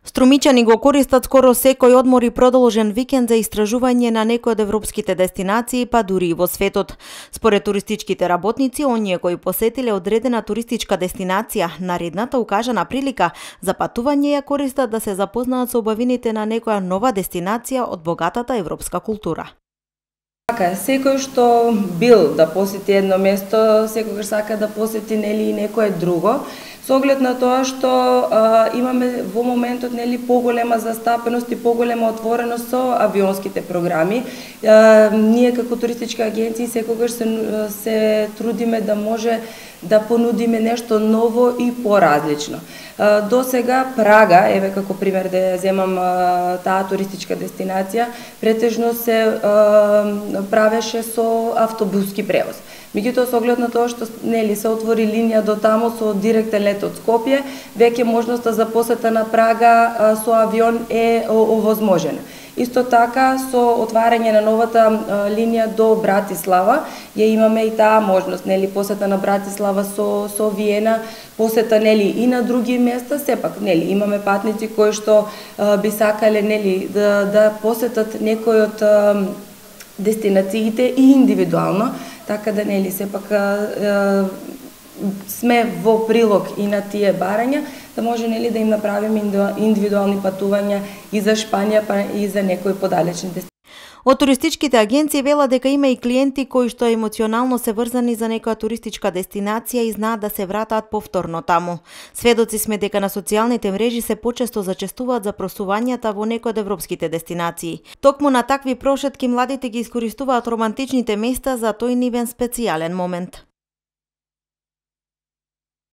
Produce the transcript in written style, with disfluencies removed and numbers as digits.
Струмичани го користат скоро секој одмор и продолжен викенд за истражување на некои од европските дестинации, па дури и во светот. Според туристичките работници, оние кои посетиле одредена туристичка дестинација, наредната укажана прилика за патување ја користат да се запознаат со убавините на некоја нова дестинација од богатата европска култура. Така, секој што бил да посети едно место, секогаш сака да посети и некое друго, со оглед на тоа што имаме во моментот поголема застапеност и поголема отвореност со авионските програми. Ние како туристичка агенција секогаш се трудиме да може да понудиме нешто ново и поразлично. До сега Прага, еве како пример да ја земам таа туристичка дестинација, претежно се правеше со автобуски превоз. Меѓутоа, со оглед на тоа што се отвори линија до таму со директен лет од Скопје, веќе можноста за посета на Прага со авион е овозможена. Исто така, со отварање на новата линија до Братислава, ја имаме и таа можност, посета на Братислава со Виена, посета и на други места, сепак имаме патници кои што би сакале да посетат некој од дестинациите и индивидуално, така да сепак сме во прилог и на тие барања, да може да им направиме индивидуални патувања и за Шпанија, па и за некои подалечни дестинации. Од туристичките агенции велат дека има и клиенти кои што емоционално се врзани за некоја туристичка дестинација и знаат да се вратаат повторно таму. Сведоци сме дека на социјалните мрежи се почесто зачестуваат за просувањата во некои од европските дестинации. Токму на такви прошетки младите ги искористуваат романтичните места за тој нивен специјален момент.